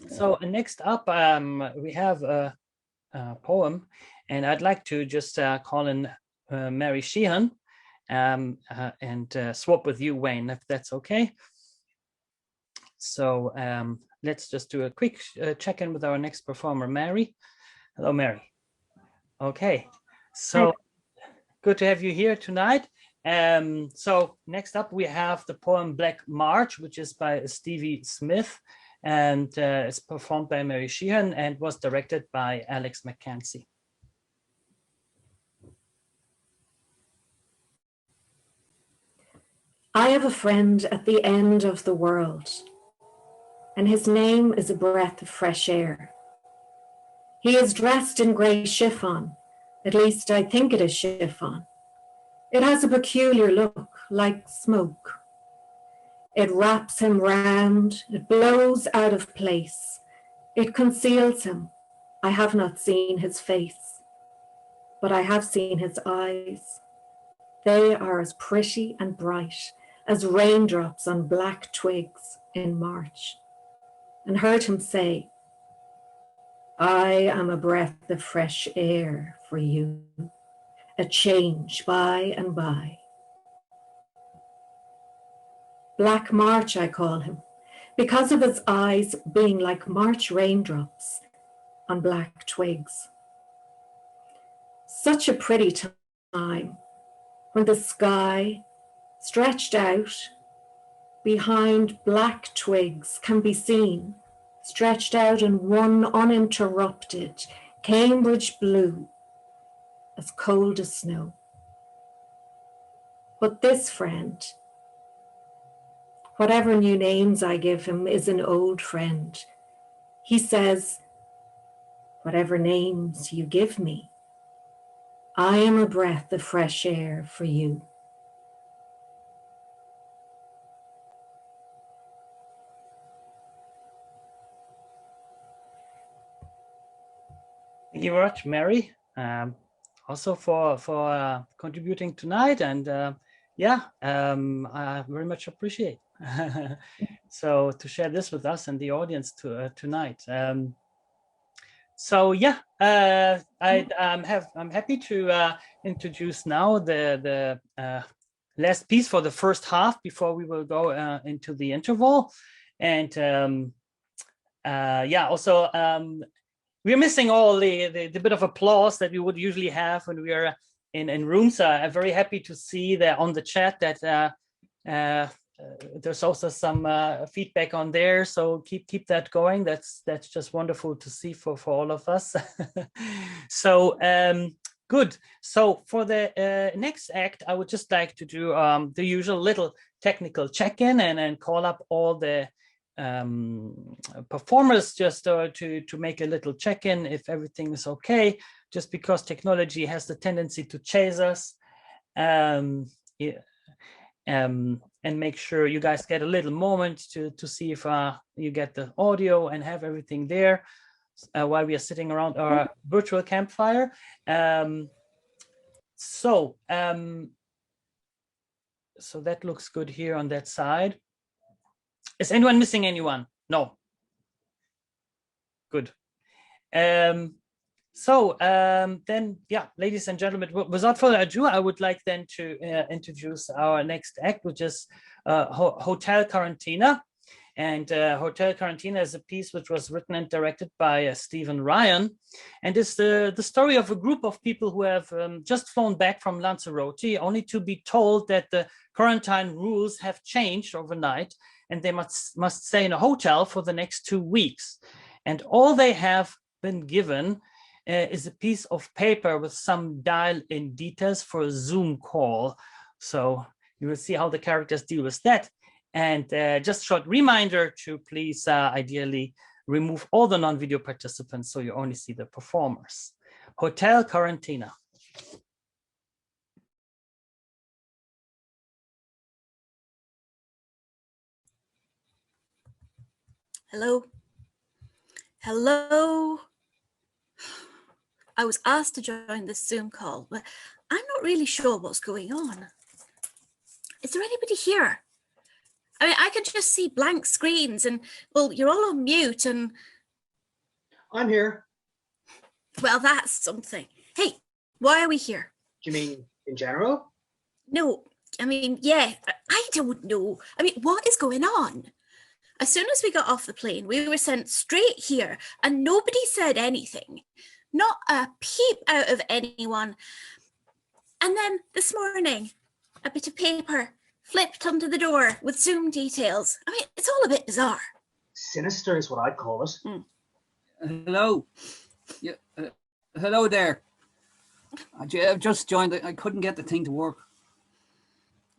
So next up, we have a poem, and I'd like to just call in Mary Sheehan and swap with you, Wayne, if that's okay. So let's just do a quick check-in with our next performer, Mary. Hello, Mary. Okay, so good to have you here tonight. So next up, we have the poem Black March, which is by Stevie Smith, and it's performed by Mary Sheehan and was directed by Alex McKenzie. I have a friend at the end of the world, and his name is a breath of fresh air. He is dressed in grey chiffon, at least I think it is chiffon. It has a peculiar look, like smoke. It wraps him round, it blows out of place. It conceals him. I have not seen his face, but I have seen his eyes. They are as pretty and bright as raindrops on black twigs in March, and heard him say, I am a breath of fresh air for you, a change by and by. Black March, I call him, because of his eyes being like March raindrops on black twigs. Such a pretty time when the sky, stretched out behind black twigs, can be seen, stretched out in one uninterrupted Cambridge blue, as cold as snow. But this friend, whatever new names I give him, is an old friend. He says, whatever names you give me, I am a breath of fresh air for you. Thank you very much, Mary, also for contributing tonight, and yeah, I very much appreciate so to share this with us and the audience tonight. So yeah, I'm happy to introduce now the last piece for the first half before we will go into the interval, and yeah, also we're missing all the bit of applause that we would usually have when we are in rooms. I'm very happy to see that on the chat that there's also some feedback on there. So keep that going. That's just wonderful to see for all of us. So good. So for the next act, I would just like to do the usual little technical check-in and call up all the performers just to make a little check-in if everything is okay, just because technology has the tendency to chase us, and make sure you guys get a little moment to see if you get the audio and have everything there while we are sitting around our virtual campfire. So that looks good here on that side. Is anyone missing anyone? No. Good. So then, yeah, ladies and gentlemen, without further ado, I would like then to introduce our next act, which is Hotel Carrentina. And Hotel Carrentina is a piece which was written and directed by Stephen Ryan, and it's the story of a group of people who have just flown back from Lanzarote, only to be told that the quarantine rules have changed overnight, and they must stay in a hotel for the next 2 weeks. And all they have been given is a piece of paper with some dial-in details for a Zoom call. So you will see how the characters deal with that. And just a short reminder to please ideally remove all the non-video participants so you only see the performers. Hotel Carrentina. Hello. Hello. I was asked to join this Zoom call, but I'm not really sure what's going on. Is there anybody here? I mean, I can just see blank screens and, well, you're all on mute and, I'm here. well, that's something. Hey, why are we here? Do you mean in general? No, I mean, yeah, I don't know. I mean, what is going on? As soon as we got off the plane, we were sent straight here and nobody said anything. Not a peep out of anyone. And then this morning, a bit of paper flipped under the door with Zoom details. I mean, it's all a bit bizarre. Sinister is what I'd call it. Hello. Yeah, hello there. I've just joined. I couldn't get the thing to work.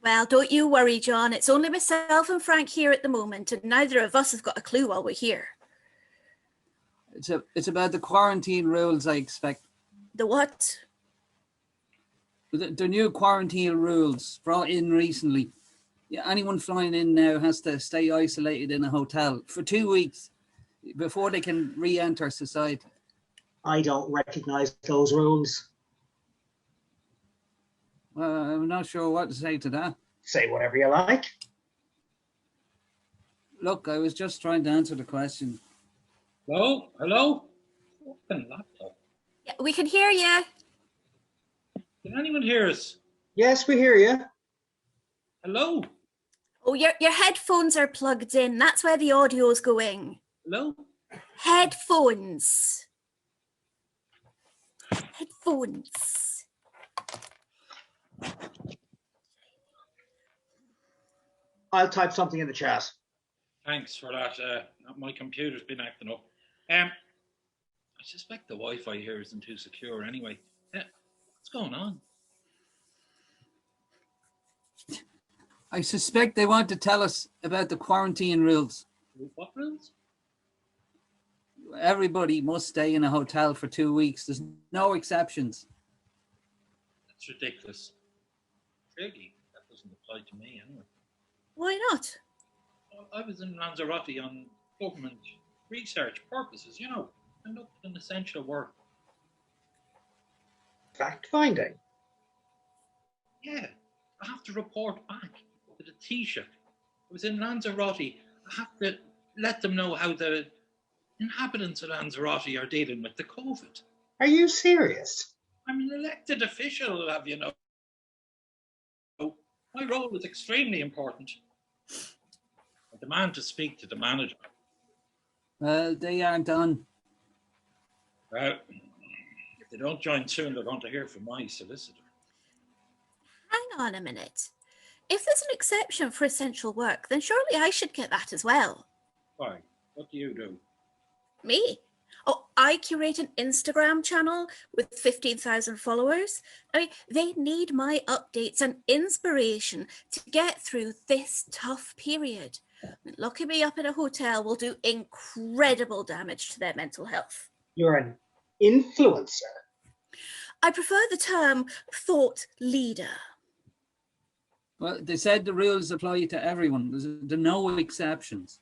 Well, don't you worry, John. It's only myself and Frank here at the moment, and neither of us have got a clue while we're here. It's about the quarantine rules, I expect. The what? The new quarantine rules brought in recently. Yeah, anyone flying in now has to stay isolated in a hotel for 2 weeks before they can re-enter society. I don't recognise those rules. Well, I'm not sure what to say to that. Say whatever you like. Look, I was just trying to answer the question. Hello? Hello? Open laptop. Yeah, we can hear you. Can anyone hear us? Yes, we hear you. Hello? Oh, your headphones are plugged in. That's where the audio's going. Hello? Headphones. Headphones. I'll type something in the chat. Thanks for that. My computer's been acting up. I suspect the Wi-Fi here isn't too secure anyway. What's going on? I suspect they want to tell us about the quarantine rules. What rules? Everybody must stay in a hotel for 2 weeks. There's no exceptions. That's ridiculous. Really, that doesn't apply to me anyway. Why not? I was in Lanzarote on government research purposes, you know, conducting essential work. Fact finding. Yeah, I have to report back with a T-shirt. I was in Lanzarote. I have to let them know how the inhabitants of Lanzarote are dealing with the COVID. Are you serious? I'm an elected official, have you know. My role is extremely important. I demand to speak to the manager. Well, they aren't on. Well, if they don't join soon, they're going to hear from my solicitor. Hang on a minute. If there's an exception for essential work, then surely I should get that as well. Why? What do you do? Me? Oh, I curate an Instagram channel with 15,000 followers. I mean, they need my updates and inspiration to get through this tough period. Locking me up in a hotel will do incredible damage to their mental health. You're an influencer. I prefer the term thought leader. Well, they said the rules apply to everyone. There are no exceptions.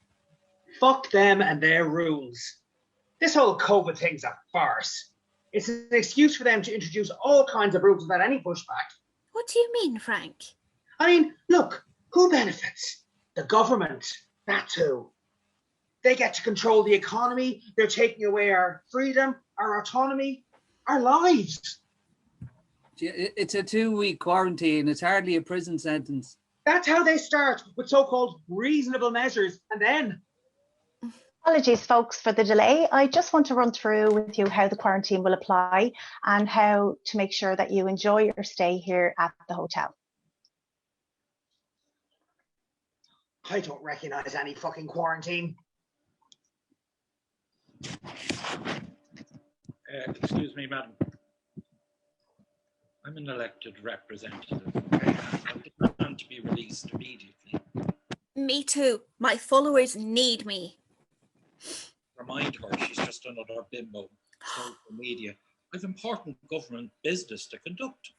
Fuck them and their rules. This whole COVID thing's a farce. It's an excuse for them to introduce all kinds of rules without any pushback. What do you mean, Frank? I mean, look, who benefits? The government, that too. They get to control the economy. They're taking away our freedom, our autonomy, our lives. It's a 2-week quarantine. It's hardly a prison sentence. That's how they start, with so-called reasonable measures, and then... Apologies, folks, for the delay. I just want to run through with you how the quarantine will apply and how to make sure that you enjoy your stay here at the hotel. I don't recognise any fucking quarantine. Excuse me, madam. I'm an elected representative. I demand to be released immediately. Me too. My followers need me. Remind her she's just another bimbo. Social media. I've important government business to conduct.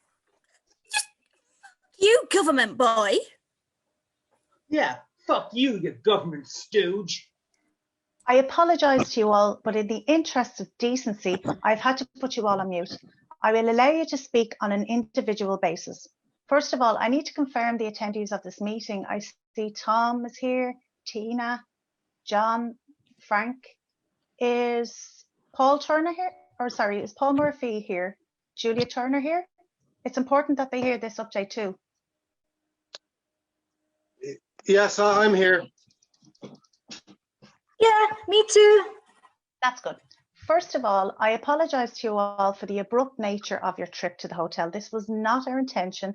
You government boy. Yeah, fuck you, you government stooge. I apologise to you all, but in the interest of decency, I've had to put you all on mute. I will allow you to speak on an individual basis. First of all, I need to confirm the attendees of this meeting. I see Tom is here, Tina, John, Frank. Is Paul Turner here? Or sorry, is Paul Murphy here? Julia Turner here? It's important that they hear this update too. Yes, I'm here. Yeah, me too. That's good. First of all, I apologise to you all for the abrupt nature of your trip to the hotel. This was not our intention,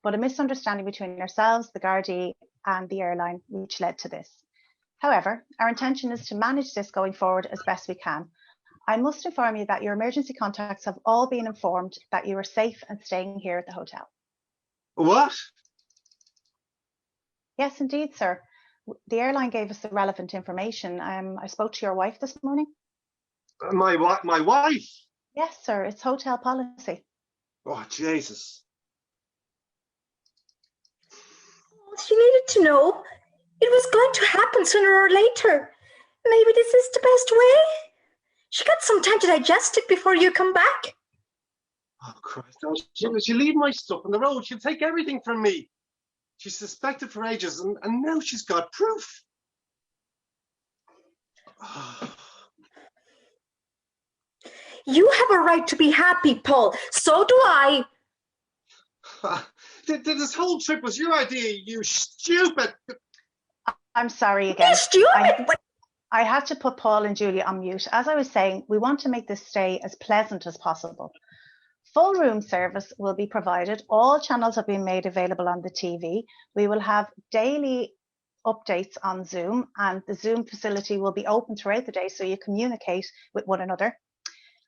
but a misunderstanding between ourselves, the Gardaí, and the airline, which led to this. However, our intention is to manage this going forward as best we can. I must inform you that your emergency contacts have all been informed that you are safe and staying here at the hotel. What? Yes, indeed, sir. The airline gave us the relevant information. I spoke to your wife this morning. My wife? Yes, sir. It's hotel policy. Oh, Jesus. She needed to know. It was going to happen sooner or later. Maybe this is the best way. She got some time to digest it before you come back. Oh, Christ. No, she'll leave my stuff on the road. She'll take everything from me. She's suspected for ages, and now she's got proof. You have a right to be happy, Paul. So do I. This whole trip was your idea, you stupid. I'm sorry again. You're stupid. I had to put Paul and Julia on mute. As I was saying, we want to make this stay as pleasant as possible. Full room service will be provided. All channels have been made available on the TV. We will have daily updates on Zoom, and the Zoom facility will be open throughout the day so you communicate with one another.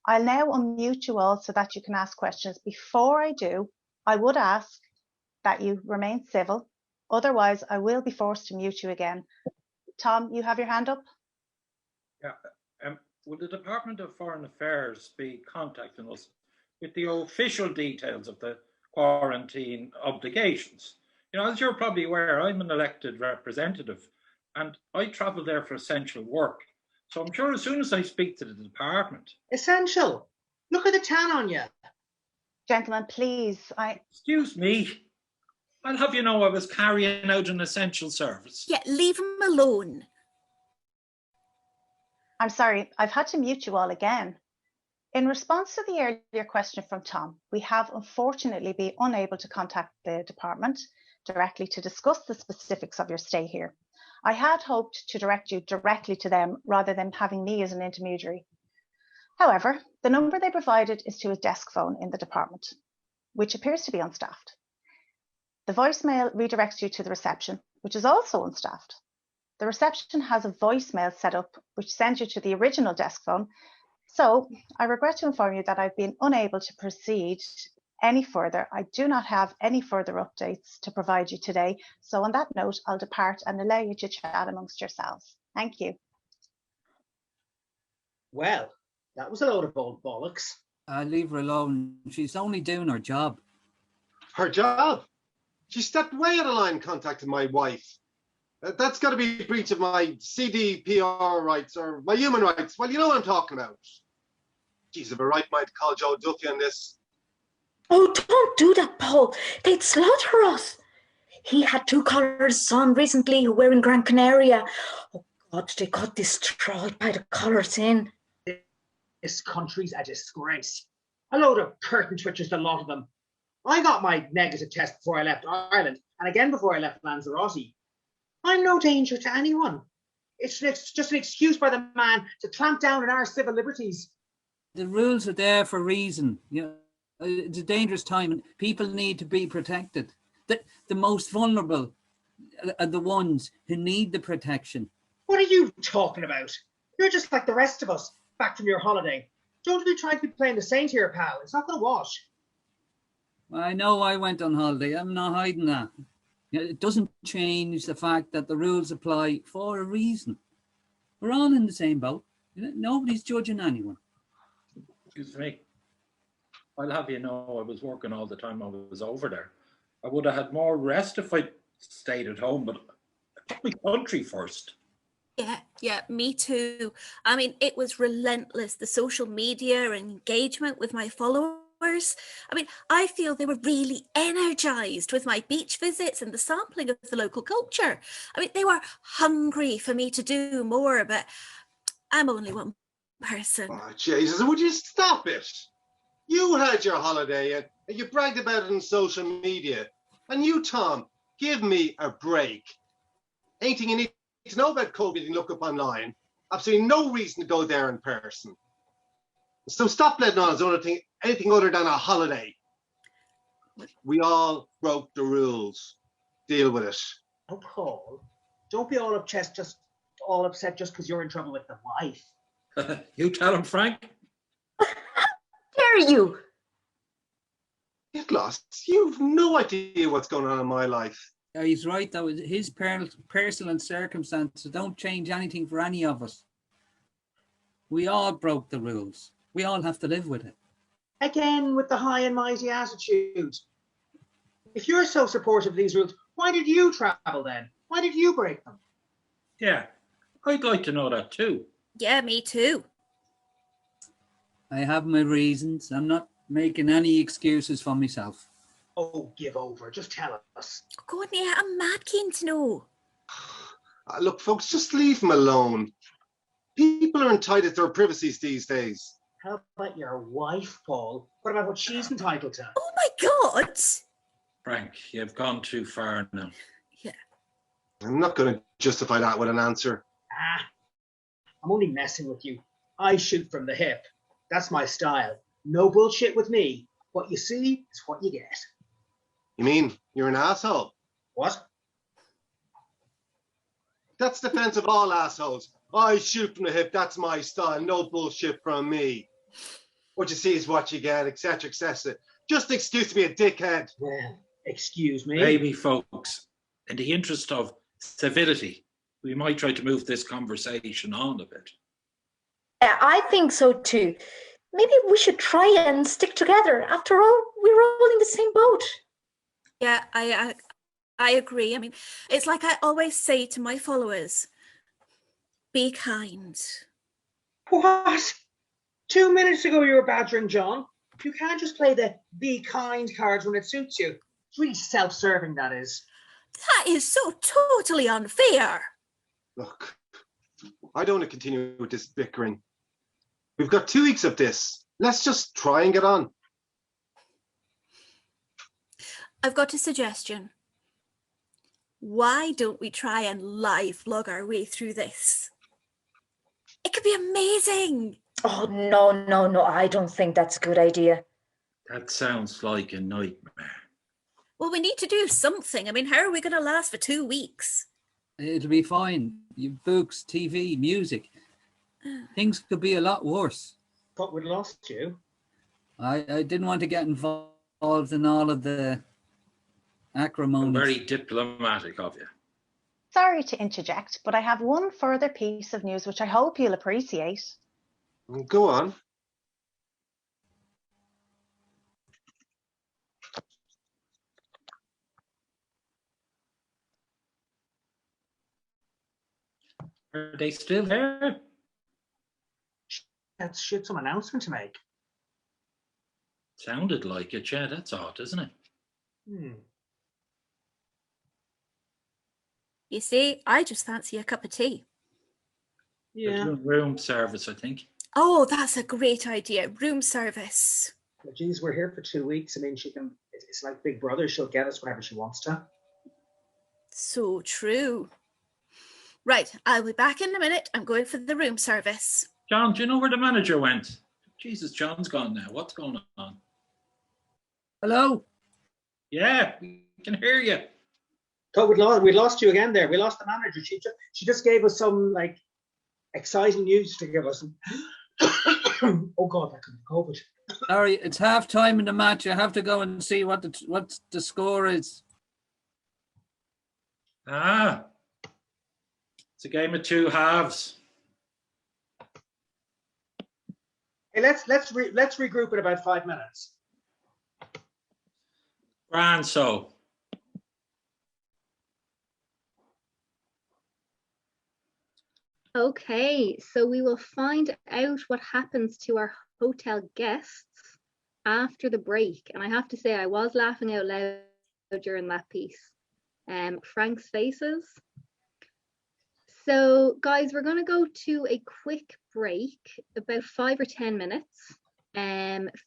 I'll now unmute you all so that you can ask questions. Before I do, I would ask that you remain civil. Otherwise, I will be forced to mute you again. Tom, you have your hand up? Yeah. Will the Department of Foreign Affairs be contacting us with the official details of the quarantine obligations? You know, as you're probably aware, I'm an elected representative and I travel there for essential work. So I'm sure as soon as I speak to the department. Essential. Look at the tan on you. Gentlemen, please. Excuse me. I'll have you know I was carrying out an essential service. Yeah, leave him alone. I'm sorry, I've had to mute you all again. In response to the earlier question from Tom, we have unfortunately been unable to contact the department directly to discuss the specifics of your stay here. I had hoped to direct you directly to them rather than having me as an intermediary. However, the number they provided is to a desk phone in the department, which appears to be unstaffed. The voicemail redirects you to the reception, which is also unstaffed. The reception has a voicemail set up which sends you to the original desk phone. So I regret to inform you that I've been unable to proceed any further. I do not have any further updates to provide you today. So on that note, I'll depart and allow you to chat amongst yourselves. Thank you. Well, that was a load of old bollocks. Leave her alone. She's only doing her job. Her job? She stepped way out of line contacting my wife. That's got to be a breach of my CDPR rights or my human rights. Well, you know what I'm talking about. Jeez, I've a right mind to call Joe Duffy on this. Oh, don't do that, Paul. They'd slaughter us. He had 2 collars on recently who were in Gran Canaria. Oh, God, they got destroyed by the collars in. This country's a disgrace. A load of curtain twitchers, the lot of them. I got my negative test before I left Ireland, and again before I left Lanzarote. I'm no danger to anyone. It's just an excuse by the man to clamp down on our civil liberties. The rules are there for a reason. You know, it's a dangerous time and people need to be protected. The most vulnerable are the ones who need the protection. What are you talking about? You're just like the rest of us, back from your holiday. Don't be trying to be playing the saint here, pal. It's not going to wash. I know I went on holiday. I'm not hiding that. It doesn't change the fact that the rules apply for a reason. We're all in the same boat. Nobody's judging anyone. Excuse me. I'll have you know I was working all the time I was over there. I would have had more rest if I stayed at home, but I put my country first. Yeah, me too. I mean, it was relentless, the social media and engagement with my followers. I mean, I feel they were really energised with my beach visits and the sampling of the local culture. I mean, they were hungry for me to do more, but I'm only one person. Oh, Jesus, would you stop it? You had your holiday and you bragged about it on social media. And you, Tom, give me a break. Anything you need to know about COVID, you can look up online. Absolutely no reason to go there in person. So stop letting on as anything other than a holiday. We all broke the rules. Deal with it. Oh, Paul, don't be all upset just because you're in trouble with the wife. You tell him, Frank. Dare you? Get lost. You've no idea what's going on in my life. Yeah, he's right. That was his personal circumstances. Don't change anything for any of us. We all broke the rules. We all have to live with it. Again, with the high and mighty attitude. If you're so supportive of these rules, why did you travel then? Why did you break them? Yeah, I'd like to know that too. Yeah, me too. I have my reasons. I'm not making any excuses for myself. Oh, give over. Just tell us. Go on, yeah, I'm mad keen to know. Look, folks, just leave them alone. People are entitled to their privacies these days. How about your wife, Paul? What about what she's entitled to? Oh my God. Frank, you've gone too far now. Yeah. I'm not going to justify that with an answer. I'm only messing with you. I shoot from the hip. That's my style. No bullshit with me. What you see is what you get. You mean you're an asshole? What? That's the defense of all assholes. I shoot from the hip, that's my style. No bullshit from me. What you see is what you get, etc., etc. Just an excuse to be a dickhead. Well, excuse me. Maybe, folks, in the interest of civility, we might try to move this conversation on a bit. I think so too. Maybe we should try and stick together. After all, we're all in the same boat. Yeah, I agree. I mean, it's like I always say to my followers, be kind. What? 2 minutes ago you were badgering John. You can't just play the be kind cards when it suits you. It's really self-serving, that is. That is so totally unfair. Look, I don't want to continue with this bickering. We've got 2 weeks of this. Let's just try and get on. I've got a suggestion. Why don't we try and live vlog our way through this? It could be amazing. Oh, no, I don't think that's a good idea. That sounds like a nightmare. Well, we need to do something. I mean, how are we going to last for 2 weeks? It'll be fine. You books, TV, music. Things could be a lot worse. What would lost you? I didn't want to get involved in all of the acrimony. Very diplomatic of you. Sorry to interject, but I have one further piece of news which I hope you'll appreciate. Go on. Are they still there? That's shit, some announcement to make. Sounded like it, yeah, that's odd, isn't it? You see, I just fancy a cup of tea. Yeah. Room service, I think. Oh, that's a great idea. Room service. Well, geez, we're here for 2 weeks. I mean, it's like Big Brother. She'll get us whenever she wants to. So true. Right, I'll be back in a minute. I'm going for the room service. John, do you know where the manager went? Jesus, John's gone now. What's going on? Hello? Yeah, we can hear you. Oh, we lost you again there. We lost the manager. She just gave us some like exciting news to give us. Oh God, that could be COVID. Sorry, it's half time in the match. I have to go and see what the score is. Ah, it's a game of two halves. Hey, let's regroup in about 5 minutes. Grand, so. Okay, so we will find out what happens to our hotel guests after the break. And I have to say, I was laughing out loud during that piece. Frank's faces. So guys, we're going to go to a quick break, about 5 or 10 minutes.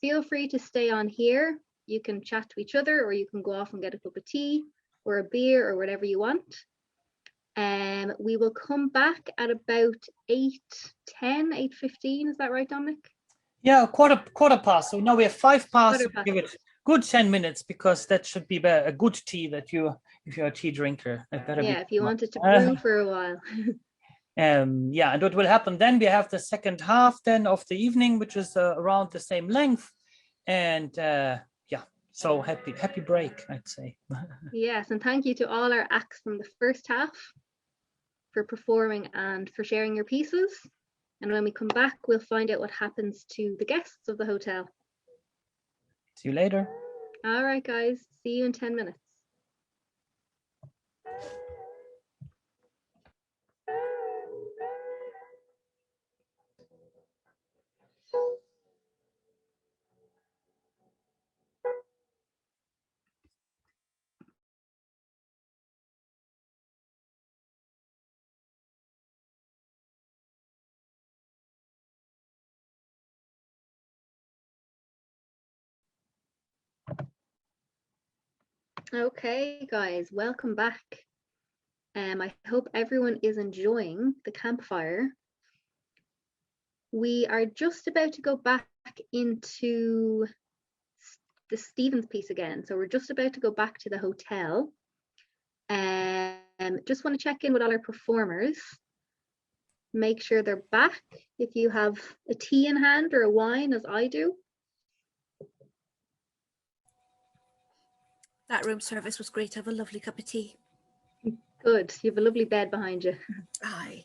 Feel free to stay on here. You can chat to each other, or you can go off and get a cup of tea or a beer or whatever you want. We will come back at about 8:10, 8:15. Is that right, Dominic? Yeah, quarter past. So now we have 5 past. Quarter past. Give it good 10 minutes, because that should be a good tea that if you're a tea drinker. It better be. Yeah, if you wanted to brew for a while. Yeah, and what will happen then? We have the second half then of the evening, which is around the same length, and yeah. So happy break, I'd say. Yes, and thank you to all our acts from the first half for performing and for sharing your pieces. And when we come back, we'll find out what happens to the guests of the hotel. See you later. All right, guys. See you in 10 minutes. Okay, guys, welcome back. I hope everyone is enjoying the campfire. We are just about to go back into the Stevens piece again. So we're just about to go back to the hotel. Just want to check in with all our performers. Make sure they're back. If you have a tea in hand or a wine, as I do. That room service was great. I have a lovely cup of tea. Good. You have a lovely bed behind you. Aye.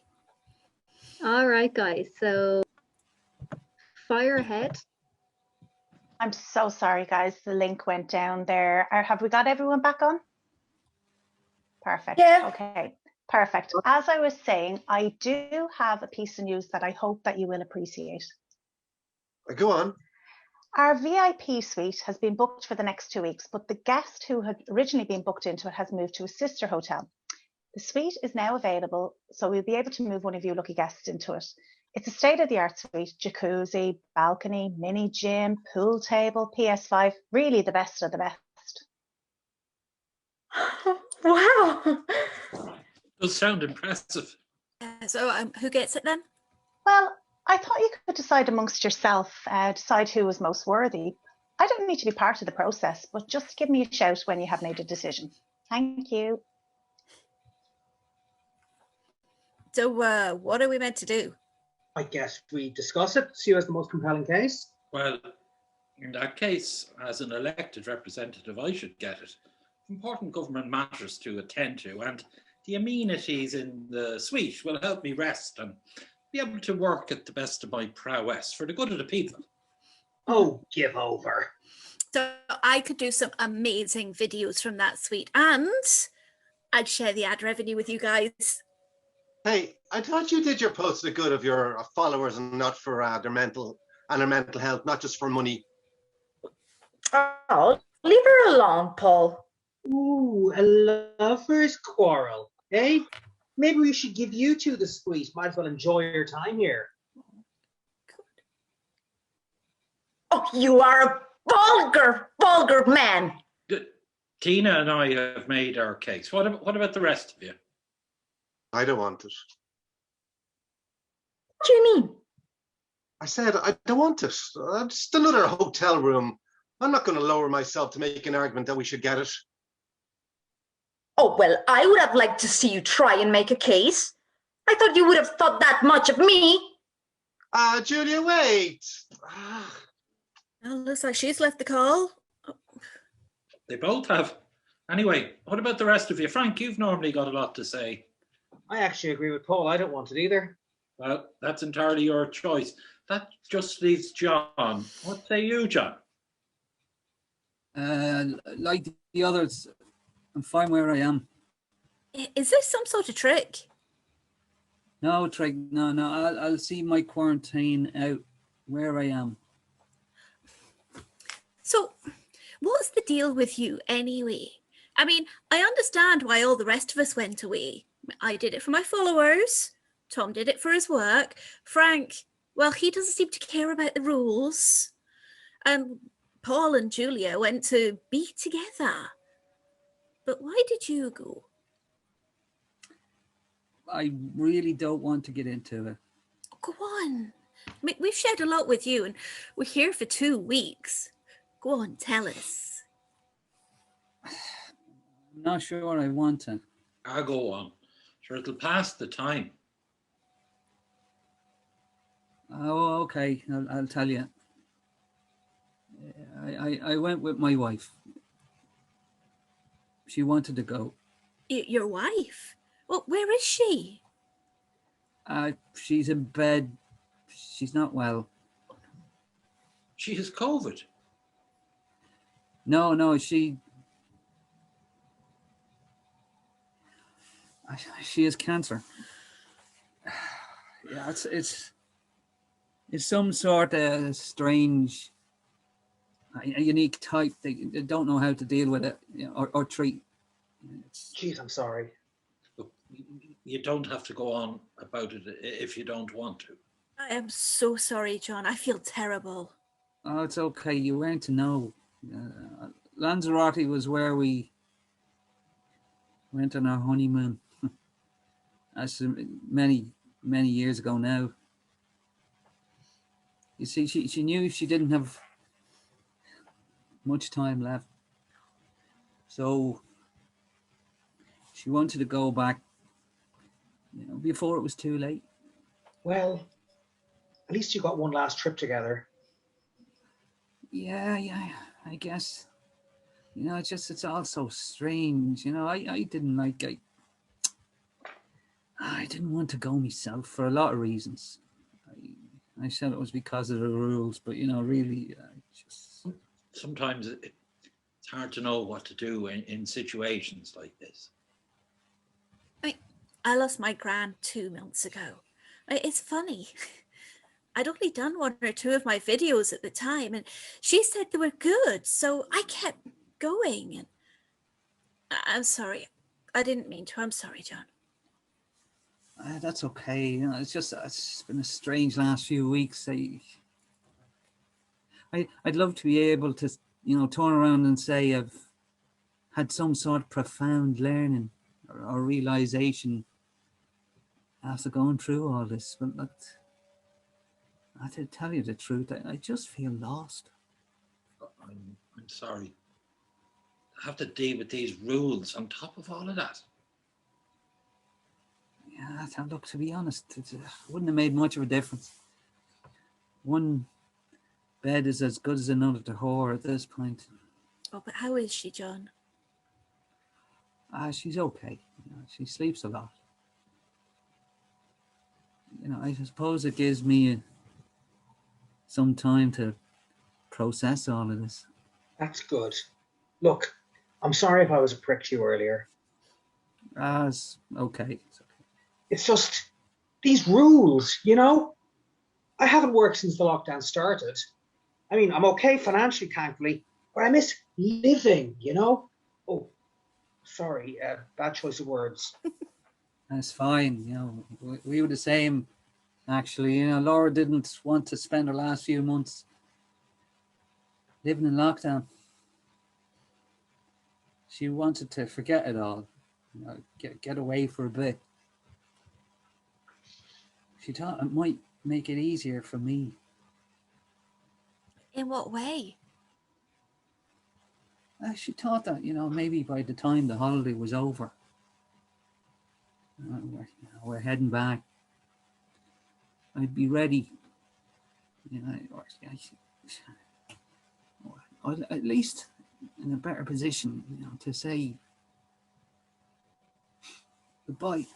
All right, guys. So fire ahead. I'm so sorry, guys. The link went down there. Have we got everyone back on? Perfect. Yeah. Okay. Perfect. As I was saying, I do have a piece of news that I hope that you will appreciate. Go on. Our VIP suite has been booked for the next 2 weeks, but the guest who had originally been booked into it has moved to a sister hotel. The suite is now available, so we'll be able to move one of you lucky guests into it. It's a state-of-the-art suite, jacuzzi, balcony, mini gym, pool table, PS5, really the best of the best. Wow. Does sound impressive. So who gets it then? Well, I thought you could decide amongst yourself, decide who was most worthy. I don't need to be part of the process, but just give me a shout when you have made a decision. Thank you. So what are we meant to do? I guess we discuss it, see who has the most compelling case. Well, in that case, as an elected representative, I should get it. Important government matters to attend to, and the amenities in the suite will help me rest and be able to work at the best of my prowess for the good of the people. Oh, give over. So I could do some amazing videos from that suite, and I'd share the ad revenue with you guys. Hey, I thought you did your post for the good of your followers and not for their mental health, not just for money. Oh, leave her alone, Paul. Ooh, a lover's quarrel, eh? Maybe we should give you two the suite. Might as well enjoy your time here. Oh, you are a vulgar man. Tina and I have made our case. What about the rest of you? I don't want it. What do you mean? I said I don't want it. Just another hotel room. I'm not going to lower myself to make an argument that we should get it. Oh, well, I would have liked to see you try and make a case. I thought you would have thought that much of me. Julia, wait. Well, looks like she's left the call. They both have. Anyway, what about the rest of you? Frank, you've normally got a lot to say. I actually agree with Paul. I don't want it either. Well, that's entirely your choice. That just leaves John. What say you, John? Like the others, I'm fine where I am. Is this some sort of trick? No, Treg, no. I'll see my quarantine out where I am. So, what's the deal with you anyway? I mean, I understand why all the rest of us went away. I did it for my followers. Tom did it for his work. Frank, well, he doesn't seem to care about the rules. And Paul and Julia went to be together. But why did you go? I really don't want to get into it. Go on. I mean, we've shared a lot with you and we're here for 2 weeks. Go on, tell us. I'm not sure I want to. I'll go on. Sure, it'll pass the time. Oh, okay. I'll tell you. I went with my wife. She wanted to go. Your wife? Well, where is she? She's in bed. She's not well. She has COVID. No, she has cancer. Yeah, it's some sort of strange, a unique type. They don't know how to deal with it, you know, or treat. Jeez, I'm sorry. Look, you don't have to go on about it if you don't want to. I am so sorry, John. I feel terrible. Oh, it's okay. You weren't to know. Lanzarote was where we went on our honeymoon. That's many years ago now. You see, she knew she didn't have much time left, so she wanted to go back, you know, before it was too late. Well, at least you got one last trip together. Yeah, I guess. You know, it's all so strange. You know, I didn't like I didn't want to go myself for a lot of reasons. I said it was because of the rules, but you know, really, just Sometimes it's hard to know what to do in situations like this. I lost my gran 2 months ago. It's funny. I'd only done 1 or 2 of my videos at the time, and she said they were good, so I kept going. And I'm sorry. I didn't mean to. I'm sorry, John. that's okay. You know, it's been a strange last few weeks. I'd love to be able to, you know, turn around and say I've had some sort of profound learning or realization after going through all this, but I have to tell you the truth, I just feel lost. I'm sorry. I have to deal with these rules on top of all of that. Yeah, look, to be honest, it wouldn't have made much of a difference. One bed is as good as another to her at this point. Oh, but how is she, John? She's okay. You know, she sleeps a lot. You know, I suppose it gives me some time to process all of this. That's good. Look, I'm sorry if I was a prick to you earlier. It's okay. It's okay. It's just these rules, you know? I haven't worked since the lockdown started. I mean, I'm okay financially, thankfully, but I miss living, you know? Oh, sorry, bad choice of words. That's fine. You know, we were the same, actually. You know, Laura didn't want to spend her last few months living in lockdown. She wanted to forget it all, you know, get away for a bit. She thought it might make it easier for me. In what way? She thought that, you know, maybe by the time the holiday was over, we're heading back, I'd be ready, you know, or at least in a better position, you know, to say goodbye.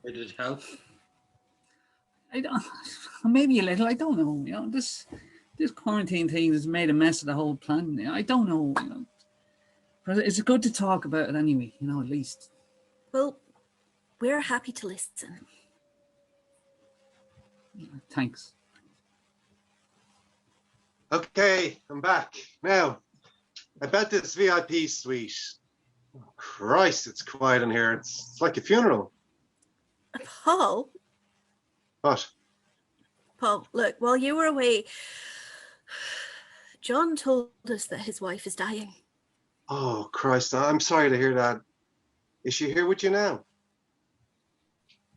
Did it help? I don't, maybe a little. I don't know. You know, this quarantine thing has made a mess of the whole plan. You know, I don't know. You know, but it's good to talk about it anyway. You know, at least. Well, we're happy to listen. Thanks. Okay, I'm back. Now, about this VIP suite. Oh, Christ, it's quiet in here. It's like a funeral. Paul, What? Paul, look, while you were away, John told us that his wife is dying. Oh, Christ, I'm sorry to hear that. Is she here with you now?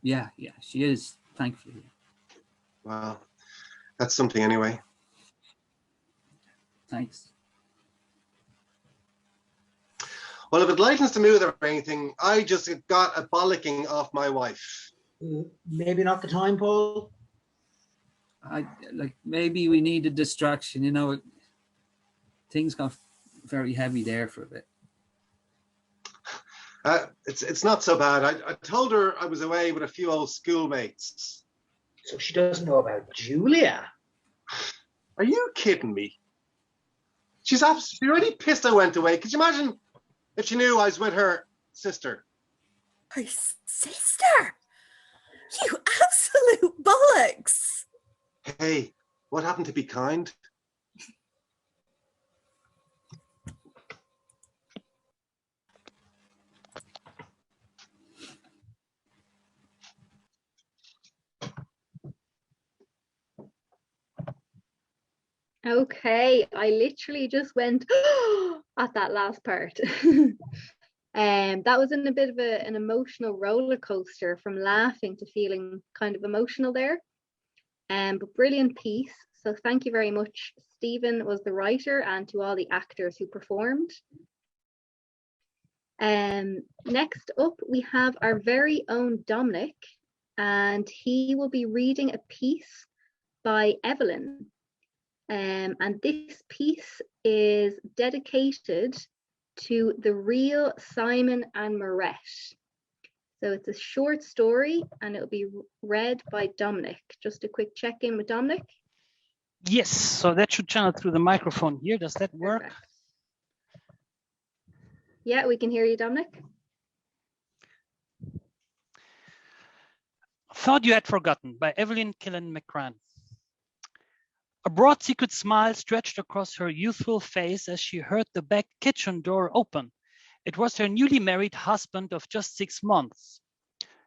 Yeah, she is, thankfully. Well, that's something anyway. Thanks. Well, if it lightens the mood or anything, I just got a bollocking off my wife. Maybe not the time, Paul. Maybe we need a distraction, you know. Things got very heavy there for a bit. It's not so bad. I told her I was away with a few old schoolmates. So she doesn't know about Julia. Are you kidding me? She's absolutely already pissed I went away. Could you imagine if she knew I was with her sister? Her sister? You absolute bollocks! Hey, what happened to be kind? Okay, I literally just went at that last part. That was in a bit of an emotional roller coaster, from laughing to feeling kind of emotional there. But brilliant piece. So thank you very much. Stephen was the writer, and to all the actors who performed. Next up, we have our very own Dominic, and he will be reading a piece by Evelyn. And this piece is dedicated to the real Simon and Moret. So it's a short story, and it'll be read by Dominic. Just a quick check-in with Dominic. Yes, so that should channel through the microphone here. Does that work? Perfect. Yeah, we can hear you, Dominic. Thought You Had Forgotten by Evelyn Killen McCran. A broad secret smile stretched across her youthful face as she heard the back kitchen door open. It was her newly married husband of just 6 months.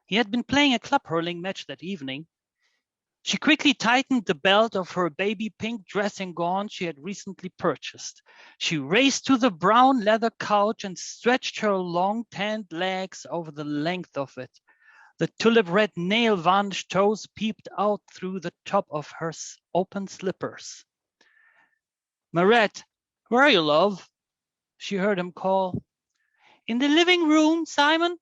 He had been playing a club hurling match that evening. She quickly tightened the belt of her baby pink dressing gown she had recently purchased. She raced to the brown leather couch and stretched her long tanned legs over the length of it. The tulip red nail varnish toes peeped out through the top of her open slippers. "Moret, where are you, love?" she heard him call. "In the living room, Simon,"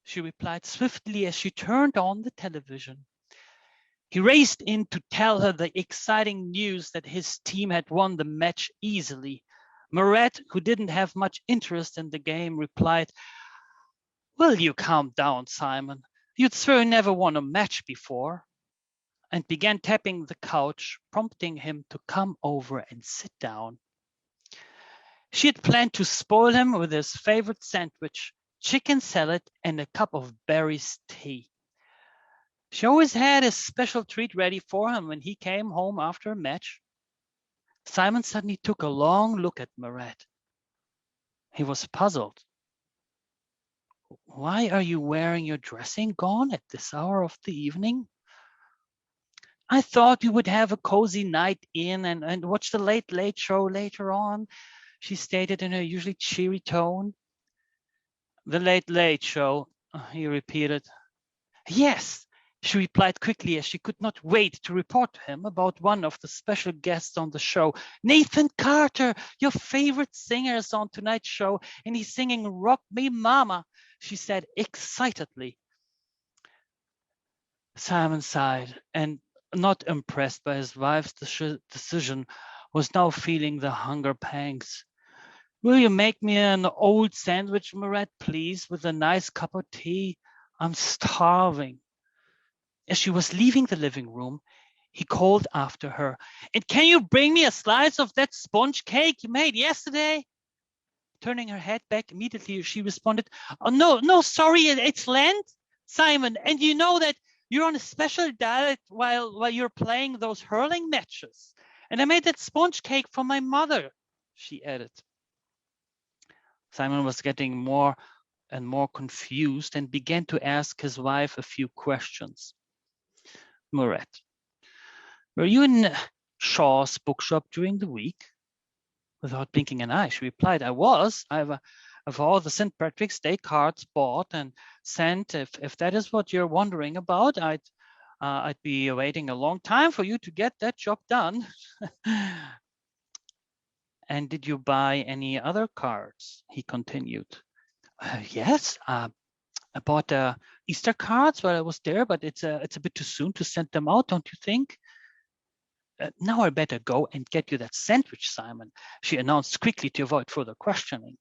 she replied swiftly as she turned on the television. He raced in to tell her the exciting news that his team had won the match easily. Moret, who didn't have much interest in the game, replied, "Will you calm down, Simon? You'd swear you never won a match before," and began tapping the couch, prompting him to come over and sit down. She had planned to spoil him with his favorite sandwich, chicken salad, and a cup of berries tea. She always had a special treat ready for him when he came home after a match. Simon suddenly took a long look at Moret. He was puzzled. "Why are you wearing your dressing gown at this hour of the evening?" "I thought we would have a cozy night in and watch the Late Show later on," she stated in her usually cheery tone. "The Late Show," he repeated. "Yes," she replied quickly, as she could not wait to report to him about one of the special guests on the show. "Nathan Carter, your favorite singer, is on tonight's show, and he's singing Rock Me Mama," she said excitedly. Simon sighed, and, not impressed by his wife's decision, was now feeling the hunger pangs. "Will you make me an old sandwich, Moret, please, with a nice cup of tea? I'm starving." As she was leaving the living room, he called after her, "And can you bring me a slice of that sponge cake you made yesterday?" Turning her head back immediately, she responded, "Oh, no, sorry, it's Lent, Simon, and you know that you're on a special diet while you're playing those hurling matches. And I made that sponge cake for my mother, she added. Simon was getting more and more confused and began to ask his wife a few questions. Moret, were you in Shaw's bookshop during the week? Without blinking an eye, she replied, I was. I've all the St. Patrick's Day cards bought and sent. If that is what you're wondering about, I'd be waiting a long time for you to get that job done. And did you buy any other cards? He continued. Yes, I bought Easter cards while I was there, but it's a bit too soon to send them out, don't you think? Now I better go and get you that sandwich, Simon, she announced quickly to avoid further questioning.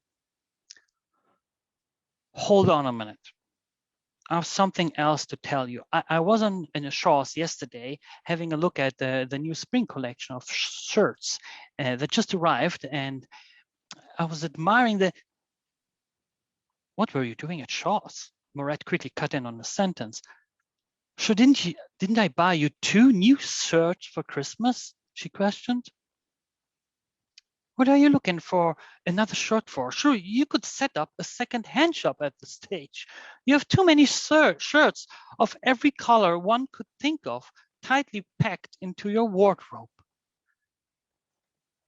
Hold on a minute. I have something else to tell you. I was in a Shaw's yesterday having a look at the new spring collection of shirts that just arrived, and I was admiring the... What were you doing at Shaw's? Moret quickly cut in on the sentence. Sure, didn't I buy you 2 new shirts for Christmas? She questioned. What are you looking for another shirt for? Sure, you could set up a second-hand shop at the stage. You have too many shirts of every color one could think of, tightly packed into your wardrobe.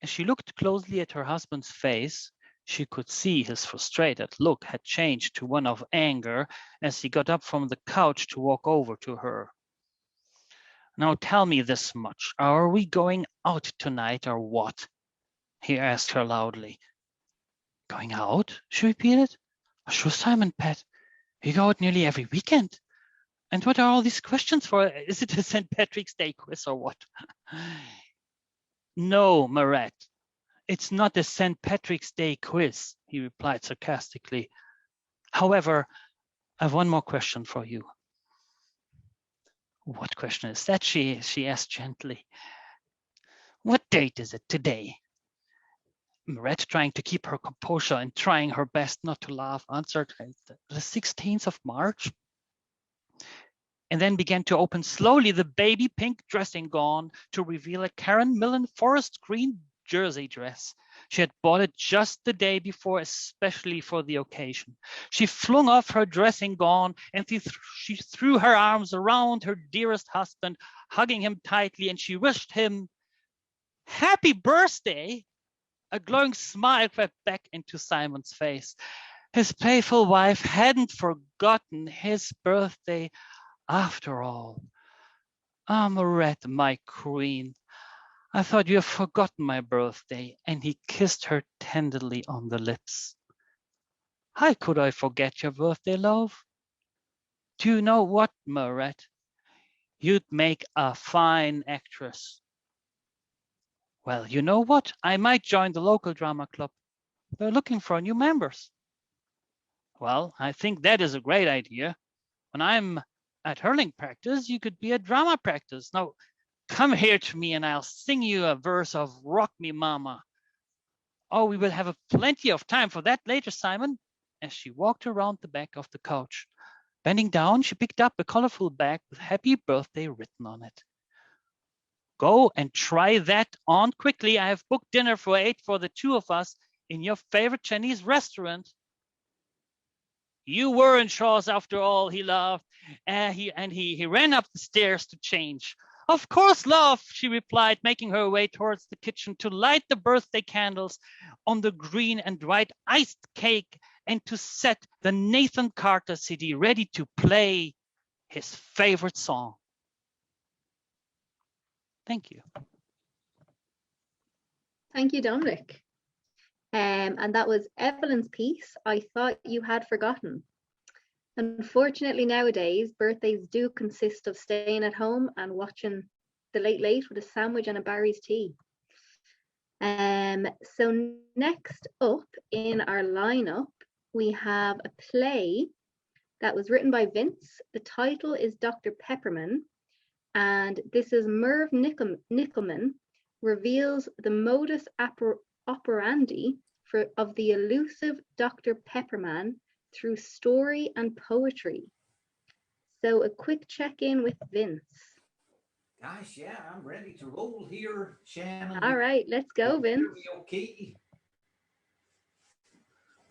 As she looked closely at her husband's face, she could see his frustrated look had changed to one of anger as he got up from the couch to walk over to her. Now tell me this much. Are we going out tonight or what? He asked her loudly. Going out? She repeated. Sure, Simon, pet. You go out nearly every weekend. And what are all these questions for? Is it a St. Patrick's Day quiz or what? No, Moret. It's not a St. Patrick's Day quiz, he replied sarcastically. However, I have one more question for you. What question is that? She asked gently. What date is it today? Moret, trying to keep her composure and trying her best not to laugh, answered the 16th of March. And then began to open slowly the baby pink dressing gown to reveal a Karen Millen forest green jersey dress. She had bought it just the day before, especially for the occasion. She flung off her dressing gown and she threw her arms around her dearest husband, hugging him tightly, and she wished him happy birthday. A glowing smile crept back into Simon's face. His playful wife hadn't forgotten his birthday after all. Ah, Moret, my queen, I thought you have forgotten my birthday, and he kissed her tenderly on the lips. How could I forget your birthday, love? Do you know what, Moret? You'd make a fine actress. Well, you know what? I might join the local drama club. They're looking for new members. Well, I think that is a great idea. When I'm at hurling practice, you could be at drama practice. Now, come here to me and I'll sing you a verse of Rock Me Mama. Oh, we will have plenty of time for that later, Simon. As she walked around the back of the couch. Bending down, she picked up a colorful bag with happy birthday written on it. Go and try that on quickly. I have booked dinner for 8 for the 2 of us in your favorite Chinese restaurant. You were in Shaw's after all, he laughed. He ran up the stairs to change. Of course, love, she replied, making her way towards the kitchen to light the birthday candles on the green and white iced cake and to set the Nathan Carter CD ready to play his favorite song. Thank you. Thank you, Dominic. And that was Evelyn's piece, I Thought You Had Forgotten. Unfortunately, nowadays, birthdays do consist of staying at home and watching the Late Late with a sandwich and a Barry's tea. So next up in our lineup, we have a play that was written by Vince. The title is Dr. Pepperman, and this is Merv Nickelman reveals the modus operandi of the elusive Dr. Pepperman through story and poetry. So a quick check-in with Vince. Gosh, yeah, I'm ready to roll here, Shannon. All right, let's go, Vince. Okay.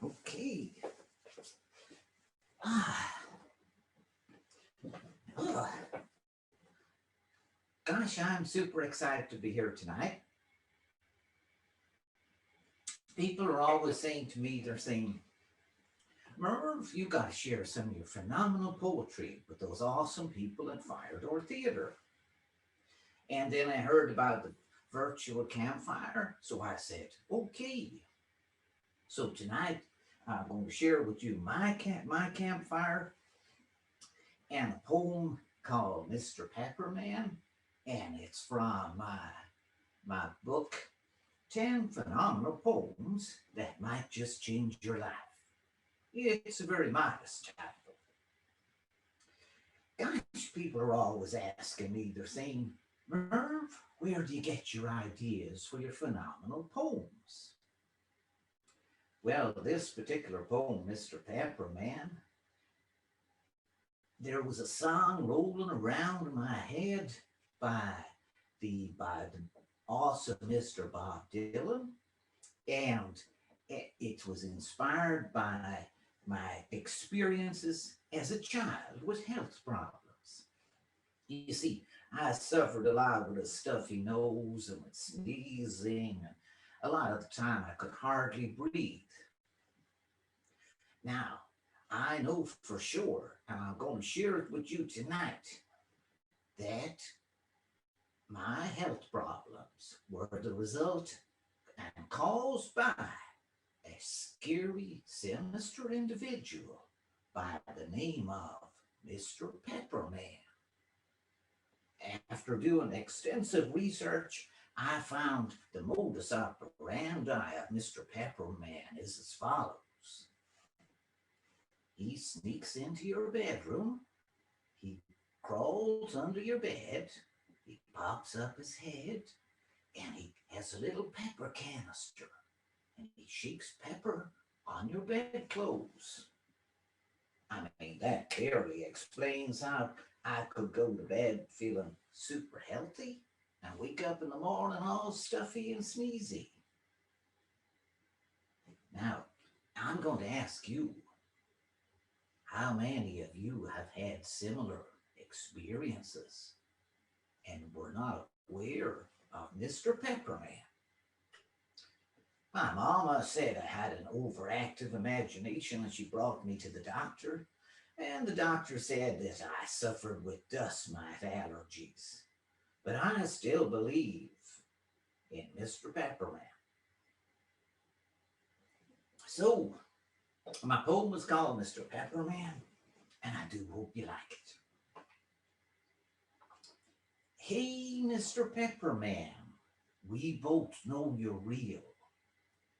Okay. Gosh, I'm super excited to be here tonight. People are always saying to me, they're saying, Merv, you got to share some of your phenomenal poetry with those awesome people at Firedoor Theatre. And then I heard about the virtual campfire, so I said, okay. So tonight, I'm going to share with you my campfire and a poem called Mr. Pepperman, and it's from my book, 10 Phenomenal Poems That Might Just Change Your Life. It's a very modest title. Gosh, people are always asking me, they're saying, Merv, where do you get your ideas for your phenomenal poems? Well, this particular poem, Mr. Pepperman, there was a song rolling around in my head by the awesome Mr. Bob Dylan, and it was inspired by my experiences as a child with health problems. You see, I suffered a lot with a stuffy nose and with sneezing, and a lot of the time I could hardly breathe. Now, I know for sure, and I'm going to share it with you tonight, that my health problems were the result and caused by a scary, sinister individual by the name of Mr. Pepperman. After doing extensive research, I found the modus operandi of Mr. Pepperman is as follows. He sneaks into your bedroom, he crawls under your bed, he pops up his head, and he has a little pepper canister, and he shakes pepper on your bedclothes. I mean, that clearly explains how I could go to bed feeling super healthy and wake up in the morning all stuffy and sneezy. Now, I'm going to ask you, how many of you have had similar experiences and were not aware of Mr. Pepperman? My mama said I had an overactive imagination and she brought me to the doctor, and the doctor said that I suffered with dust mite allergies. But I still believe in Mr. Pepperman. So, my poem was called Mr. Pepperman, and I do hope you like it. Hey, Mr. Pepperman, we both know you're real,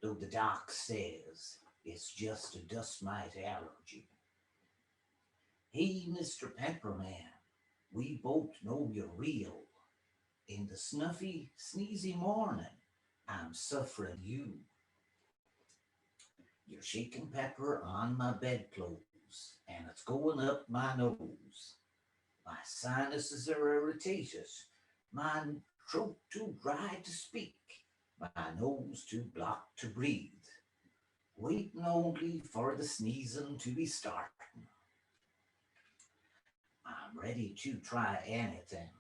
though the doc says it's just a dust mite allergy. Hey, Mr. Pepperman, we both know you're real. In the snuffy, sneezy morning, I'm suffering you. You're shaking pepper on my bedclothes, and it's going up my nose. My sinuses are irritated, my throat too dry to speak, my nose too blocked to breathe, waiting only for the sneezing to be starting. I'm ready to try anything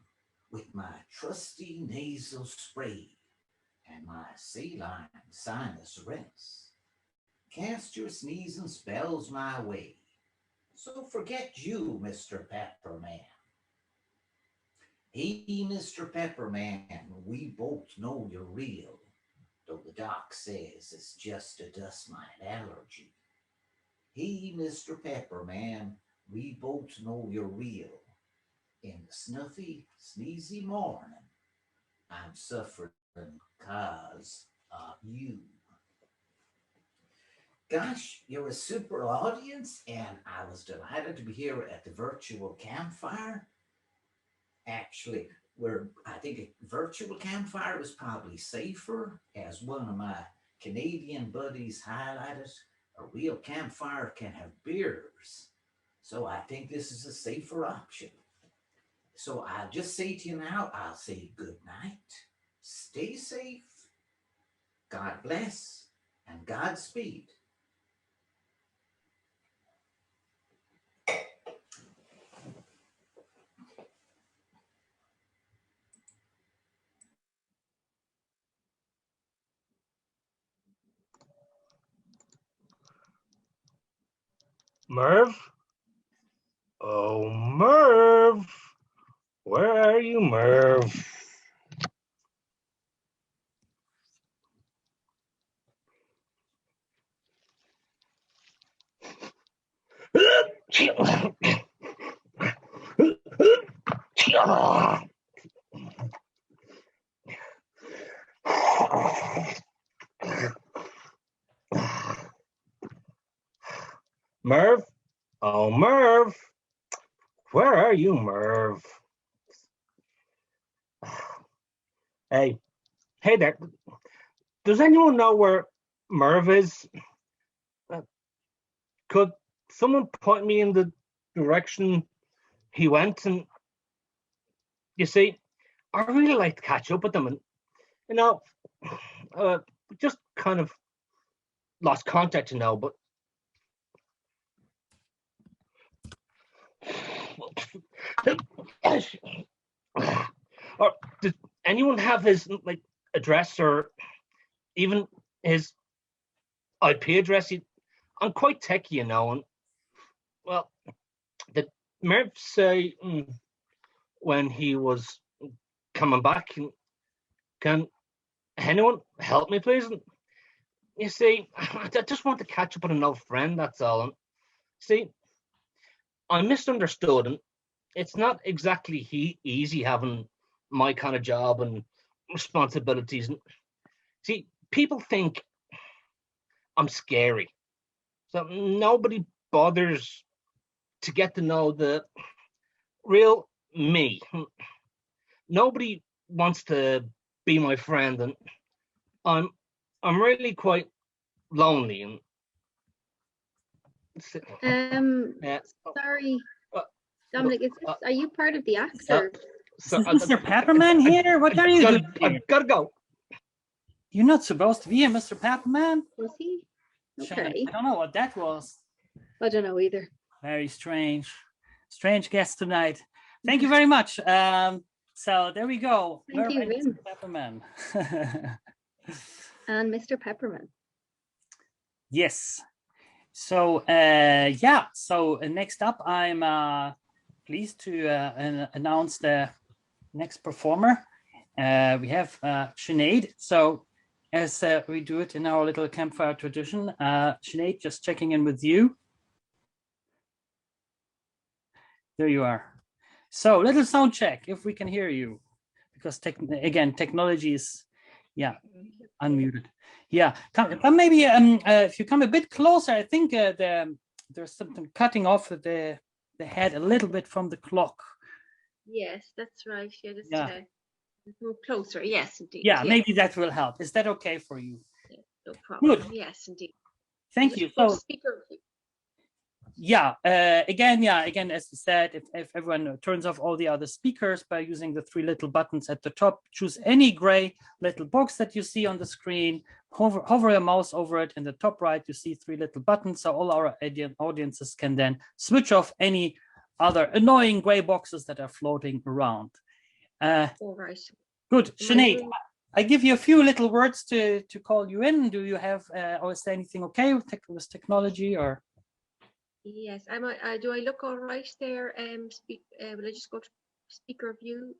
with my trusty nasal spray and my saline sinus rinse. Cast your sneezing spells my way, so forget you, Mr. Pepperman. Hey, Mr. Pepperman, we both know you're real, though the doc says it's just a dust mite allergy. Hey, Mr. Pepperman, we both know you're real. In the snuffy, sneezy morning, I'm suffering 'cause of you. Gosh, you're a super audience, and I was delighted to be here at the virtual campfire. Actually, I think a virtual campfire was probably safer, as one of my Canadian buddies highlighted. A real campfire can have beers, so I think this is a safer option. So I'll just say to you now, I'll say good night, stay safe, God bless, and Godspeed. Merv? Oh, Merv! Where are you, Merv? Merv? Oh, Merv! Where are you, Merv? Hey there. Does anyone know where Merv is? Could someone point me in the direction he went? And you see, I really like to catch up with them, and you know, just kind of lost contact, but or does anyone have his address or even his IP address? I'm quite techy, and well, the Merv say when he was coming back, can anyone help me, please? And you see, I just want to catch up with an old friend, that's all. And see, I'm misunderstood, and it's not exactly easy having my kind of job and responsibilities. And see, people think I'm scary, so nobody bothers to get to know the real me. Nobody wants to be my friend, and I'm really quite lonely. And sorry, Dominic, are you part of the act? Is Mr. Pepperman here? What are you doing here? I gotta go. You're not supposed to be here, Mr. Pepperman. Was he? Shannon, Okay. I don't know what that was. I don't know either. Very strange. Strange guest tonight. Thank you very much. So there we go. Thank you, Vin. Mr. Pepperman. And Mr. Pepperman. Yes. So yeah. So next up, I'm pleased to announce the next performer. We have Sinead. So as we do it in our little campfire tradition, Sinead, just checking in with you. There you are. So little sound check if we can hear you, because again technology is unmuted. Yeah, come maybe if you come a bit closer, I think there's something cutting off the head a little bit from the clock. Yes, that's right. Yeah, just move closer. Yes, indeed. Yeah, maybe that will help. Is that okay for you? Yeah, no problem. Good. Yes, indeed. Thank you. So speaker. yeah, again, as you said, if everyone turns off all the other speakers by using the three little buttons at the top, choose any gray little box that you see on the screen, hover your mouse over it. In the top right, you see three little buttons. So all our audiences can then switch off any other annoying gray boxes that are floating around. All right. Good. Sinead, I give you a few little words to call you in. Do you have, or is there anything okay with technology or? Yes, do I look all right there? Will I just go to speaker view?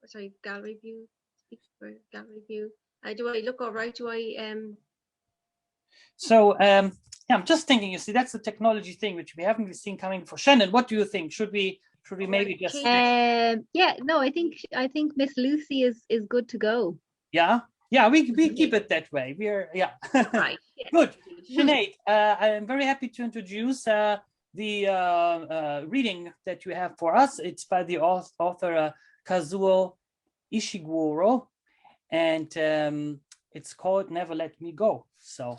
Sorry, gallery view. Speaker gallery view. Do I look all right? Do I? So yeah, I'm just thinking. You see, that's the technology thing which we haven't seen coming for Shannon. What do you think? Should we maybe just? Yeah, no, I think Miss Lucy is good to go. Yeah. Yeah, we keep it that way. We're right. Yes. Good. Sinead, I'm very happy to introduce the reading that you have for us. It's by the author Kazuo Ishiguro, and it's called Never Let Me Go. So.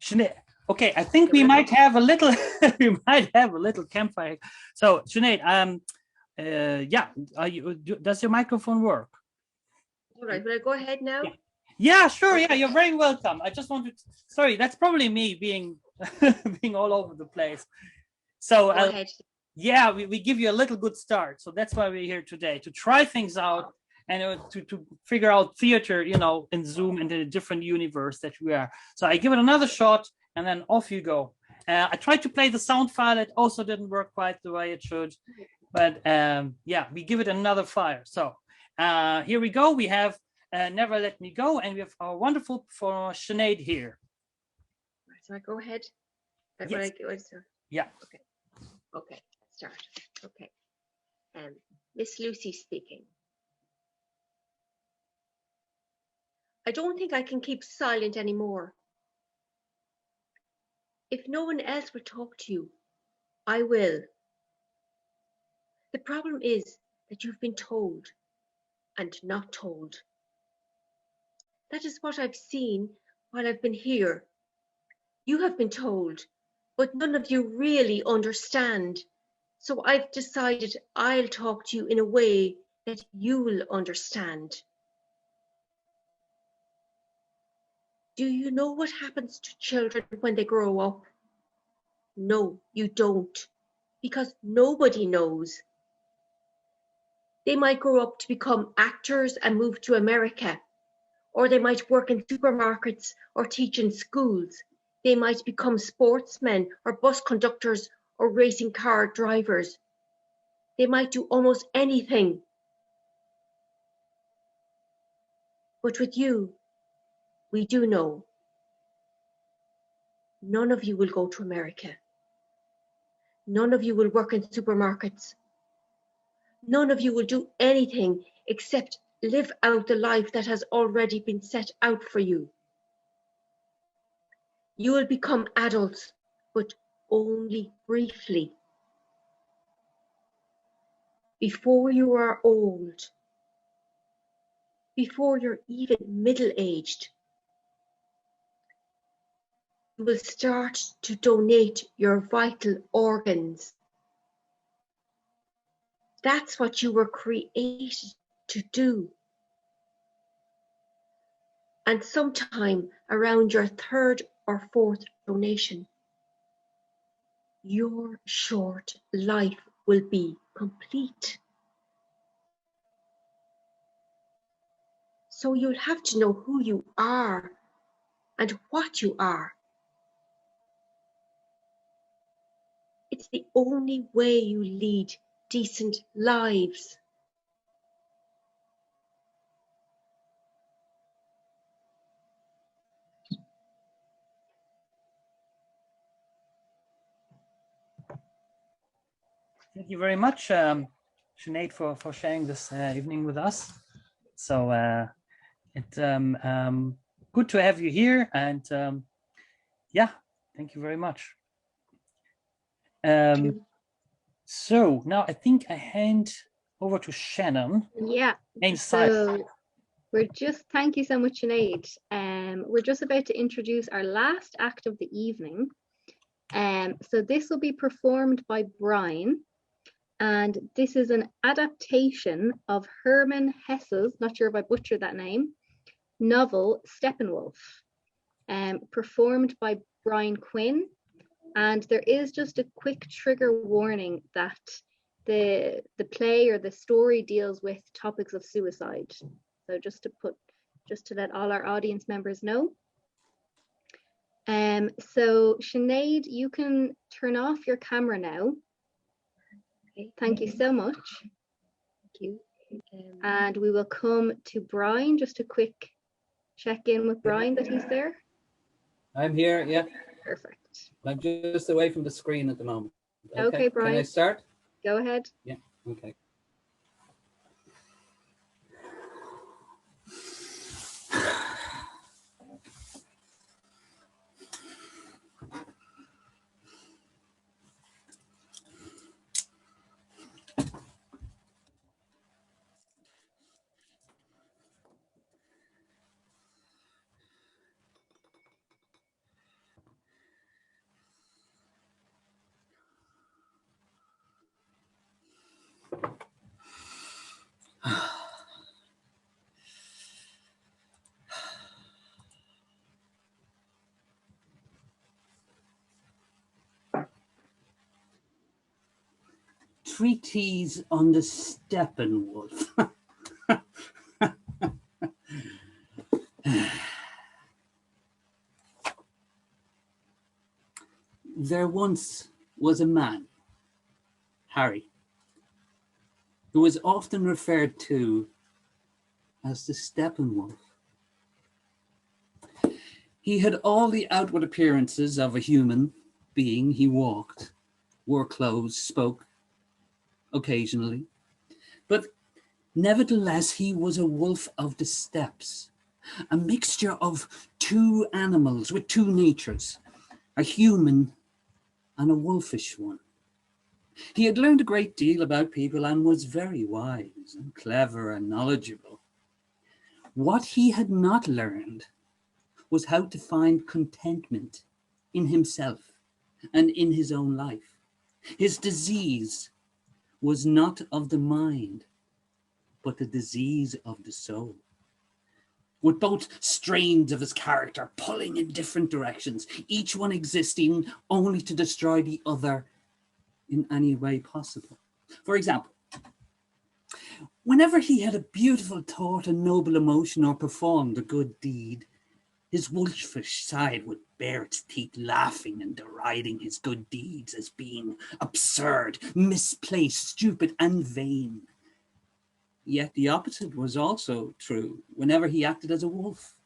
Sinead, okay, I think we might have a little we might have a little campfire. So Sinead, yeah, does your microphone work? All right, will I go ahead now? Yeah, sure. Yeah, you're very welcome. I just wanted to, sorry, that's probably me being being all over the place. So Go ahead. yeah, we give you a little good start. So that's why we're here today, to try things out and to figure out theater, you know, in Zoom and in a different universe that we are. So I give it another shot and then off you go. I tried to play the sound file. It also didn't work quite the way it should. But yeah, we give it another fire. So here we go. We have Never Let Me Go, and we have our wonderful for Sinead here. So I go ahead. Yes. Yeah. Okay. Okay. Start. Okay. Miss Lucy speaking. I don't think I can keep silent anymore. If no one else will talk to you, I will. The problem is that you've been told and not told. That is what I've seen while I've been here. You have been told, but none of you really understand. So I've decided I'll talk to you in a way that you'll understand. Do you know what happens to children when they grow up? No, you don't, because nobody knows. They might grow up to become actors and move to America, or they might work in supermarkets or teach in schools. They might become sportsmen or bus conductors or racing car drivers. They might do almost anything. But with you, we do know. None of you will go to America. None of you will work in supermarkets. None of you will do anything except live out the life that has already been set out for you. You will become adults, but only briefly. Before you are old, before you're even middle-aged, you will start to donate your vital organs. That's what you were created to do. And sometime around your third or fourth donation, your short life will be complete. So you'll have to know who you are and what you are. It's the only way you lead decent lives. Thank you very much, Sinead, for sharing this evening with us. So it's good to have you here, and yeah, thank you very much. So now I think I hand over to Shannon. Yeah. Inside. So thank you so much, Sinead. We're just about to introduce our last act of the evening. So this will be performed by Brian, and this is an adaptation of Hermann Hesse's, not sure if I butchered that name, novel Steppenwolf, performed by Brian Quinn. And there is just a quick trigger warning that the play or the story deals with topics of suicide. So just to let all our audience members know. So Sinead, you can turn off your camera now. Okay, thank you so much. Thank you. And we will come to Brian, just a quick check in with Brian that he's there. I'm here, yeah. Perfect. I'm just away from the screen at the moment. Okay, Brian. Can I start? Go ahead. Yeah, okay. Treatise on the Steppenwolf. There once was a man, Harry, who was often referred to as the Steppenwolf. He had all the outward appearances of a human being. He walked, wore clothes, spoke occasionally, but nevertheless he was a wolf of the steppes, a mixture of two animals with two natures, a human and a wolfish one. He had learned a great deal about people and was very wise and clever and knowledgeable. What he had not learned was how to find contentment in himself and in his own life. His disease was not of the mind, but the disease of the soul, with both strains of his character pulling in different directions, each one existing only to destroy the other in any way possible. For example, whenever he had a beautiful thought, a noble emotion, or performed a good deed, his wolfish side would bare its teeth, laughing and deriding his good deeds as being absurd, misplaced, stupid, and vain. Yet the opposite was also true whenever he acted as a wolf,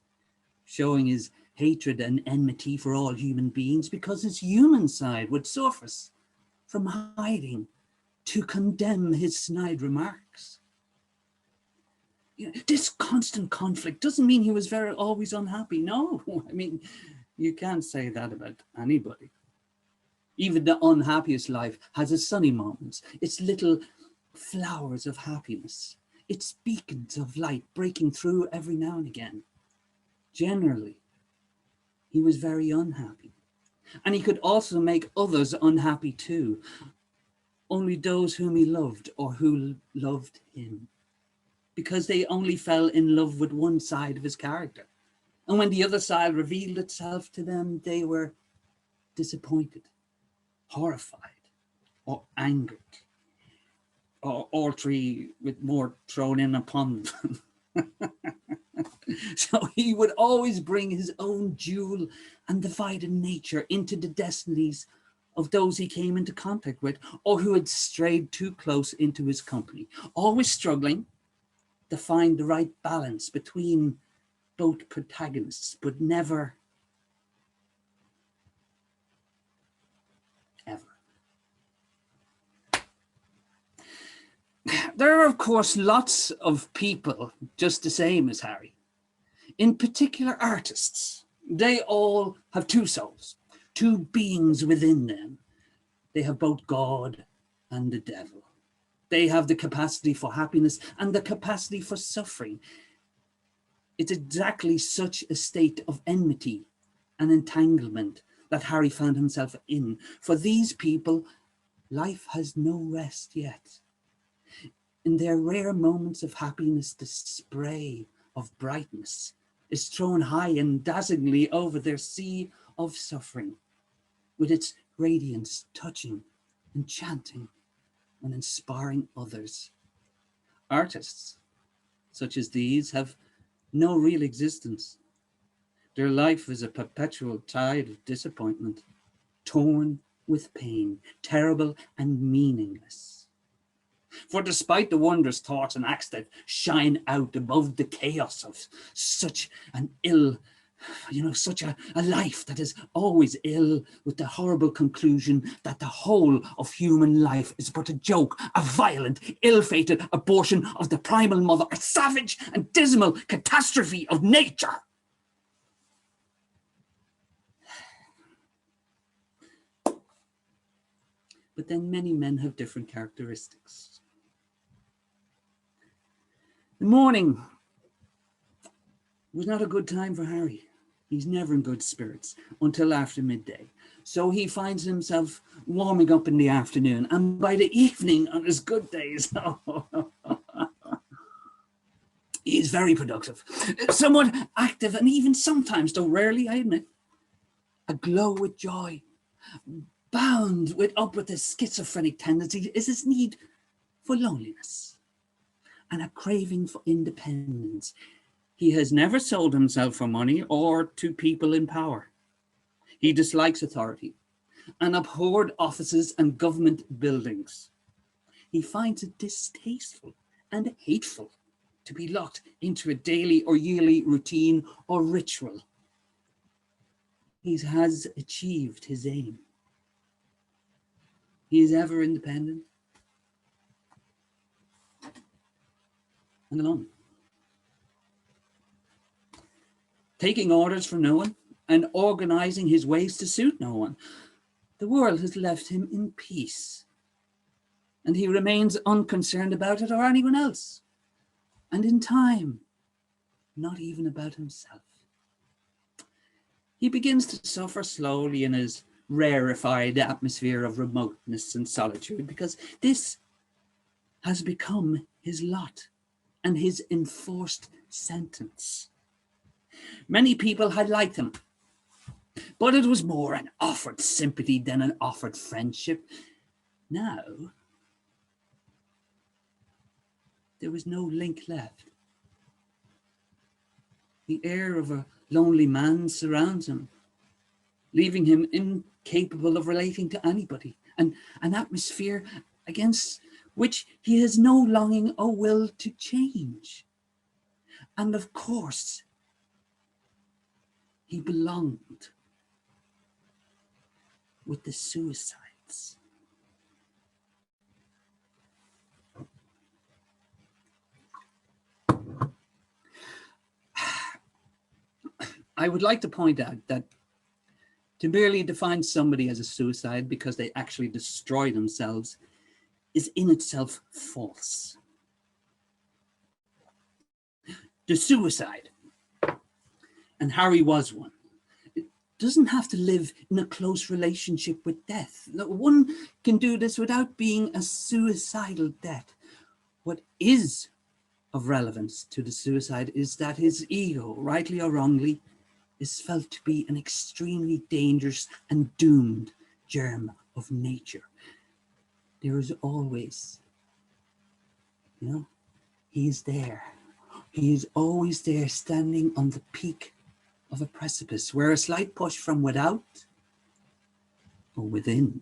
showing his hatred and enmity for all human beings, because his human side would surface from hiding to condemn his snide remarks. This constant conflict doesn't mean he was always unhappy. No, I mean, you can't say that about anybody. Even the unhappiest life has its sunny moments, its little flowers of happiness, its beacons of light breaking through every now and again. Generally, he was very unhappy. And he could also make others unhappy too, only those whom he loved or who loved him, because they only fell in love with one side of his character. And when the other side revealed itself to them, they were disappointed, horrified, or angered, or all three with more thrown in upon them. So he would always bring his own dual and divided nature into the destinies of those he came into contact with, or who had strayed too close into his company, always struggling to find the right balance between both protagonists, but never, ever. There are, of course, lots of people just the same as Harry. In particular, artists. They all have two souls, two beings within them. They have both God and the devil. They have the capacity for happiness and the capacity for suffering. It's exactly such a state of enmity and entanglement that Harry found himself in. For these people, life has no rest yet. In their rare moments of happiness, the spray of brightness is thrown high and dazzlingly over their sea of suffering, with its radiance touching, enchanting, and inspiring others. Artists such as these have no real existence. Their life is a perpetual tide of disappointment, torn with pain, terrible and meaningless. For despite the wondrous thoughts and acts that shine out above the chaos of such an ill, such a life that is always ill, with the horrible conclusion that the whole of human life is but a joke, a violent, ill-fated abortion of the primal mother, a savage and dismal catastrophe of nature. But then many men have different characteristics. The morning was not a good time for Harry. He's never in good spirits until after midday. So he finds himself warming up in the afternoon, and by the evening on his good days, is very productive, somewhat active, and even sometimes, though rarely, I admit, aglow with joy. Bound up with this schizophrenic tendency is his need for loneliness and a craving for independence. He has never sold himself for money or to people in power. He dislikes authority and abhorred offices and government buildings. He finds it distasteful and hateful to be locked into a daily or yearly routine or ritual. He has achieved his aim. He is ever independent and alone, taking orders from no one and organizing his ways to suit no one. The world has left him in peace, and he remains unconcerned about it or anyone else, and in time, not even about himself. He begins to suffer slowly in his rarefied atmosphere of remoteness and solitude, because this has become his lot and his enforced sentence. Many people had liked him, but it was more an offered sympathy than an offered friendship. Now, there was no link left. The air of a lonely man surrounds him, leaving him incapable of relating to anybody, and an atmosphere against which he has no longing or will to change. And of course, he belonged with the suicides. I would like to point out that to merely define somebody as a suicide because they actually destroy themselves is in itself false. The suicide, and Harry was one, it doesn't have to live in a close relationship with death. No, one can do this without being a suicidal death. What is of relevance to the suicide is that his ego, rightly or wrongly, is felt to be an extremely dangerous and doomed germ of nature. There is always, he is there. He is always there, standing on the peak of a precipice where a slight push from without or within